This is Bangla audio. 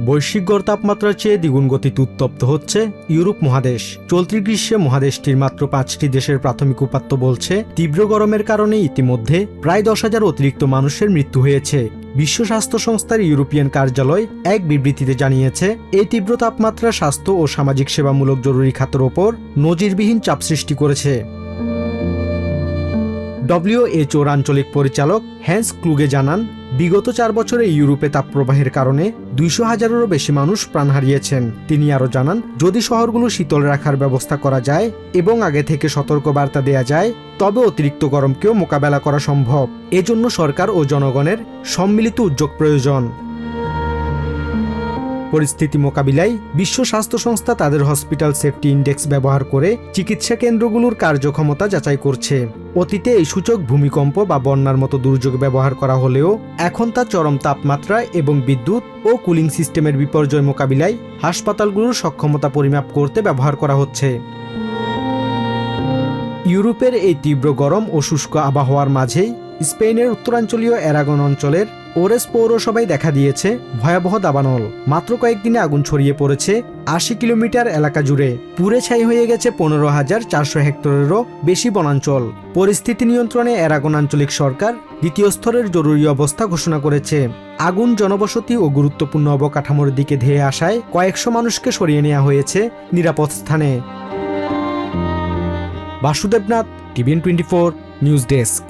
বৈশ্বিক গড় তাপমাত্রার চেয়ে দ্বিগুণ গতিতে উত্তপ্ত হচ্ছে ইউরোপ মহাদেশ। চলতি গ্রীষ্মে মহাদেশটির মাত্র 5টি দেশের প্রাথমিক উপাত্ত বলছে, তীব্র গরমের কারণে ইতিমধ্যে প্রায় 10,000 অতিরিক্ত মানুষের মৃত্যু হয়েছে। বিশ্ব স্বাস্থ্য সংস্থার ইউরোপিয়ান কার্যালয় এক বিবৃতিতে জানিয়েছে, এই তীব্র তাপমাত্রা স্বাস্থ্য ও সামাজিক সেবামূলক জরুরি খাতের ওপর নজিরবিহীন চাপ সৃষ্টি করেছে। WHO আঞ্চলিক পরিচালক হ্যান্স ক্লুগে জানান, বিগত 4 বছরে ইউরোপে তাপপ্রবাহের কারণে 200,000-এরও বেশি মানুষ প্রাণ হারিয়েছেন। তিনি আরও জানান, যদি শহরগুলো শীতল রাখার ব্যবস্থা করা যায় এবং আগে থেকে সতর্ক বার্তা দেয়া যায়, তবে অতিরিক্ত গরমকেও মোকাবেলা করা সম্ভব। এজন্য সরকার ও জনগণের সম্মিলিত উদ্যোগ প্রয়োজন। পরিস্থিতি মোকাবিলায় বিশ্ব স্বাস্থ্য সংস্থা তাদের হসপিটাল সেফটি ইন্ডেক্স ব্যবহার করে চিকিৎসা কেন্দ্রগুলোর কার্যক্ষমতা যাচাই করছে। অতীতে এই সূচক ভূমিকম্প বা বন্যার মতো দুর্যোগ ব্যবহার করা হলেও এখন তা চরম তাপমাত্রা এবং বিদ্যুৎ ও কুলিং সিস্টেমের বিপর্যয় মোকাবিলায় হাসপাতালগুলোর সক্ষমতা পরিমাপ করতে ব্যবহার করা হচ্ছে। ইউরোপের এই তীব্র গরম ও শুষ্ক আবহাওয়ার মাঝেই স্পেনের উত্তরাঞ্চলীয় অ্যারাগন অঞ্চলের ওরেস পৌরসভায় দেখা দিয়েছে ভয়াবহ দাবানল। মাত্র কয়েকদিনে আগুন ছড়িয়ে পড়েছে 80 কিলোমিটার এলাকা জুড়ে। পুড়ে ছাই হয়ে গেছে 15,400 হেক্টরেরও বেশি বনাঞ্চল। পরিস্থিতি নিয়ন্ত্রণে অ্যারাগন আঞ্চলিক সরকার 2য় স্তরের জরুরি অবস্থা ঘোষণা করেছে। আগুন জনবসতি ও গুরুত্বপূর্ণ অবকাঠামোর দিকে ধেয়ে আসায় কয়েকশো মানুষকে সরিয়ে নেওয়া হয়েছে নিরাপদ স্থানে। Basudebnath, TVN24 news desk.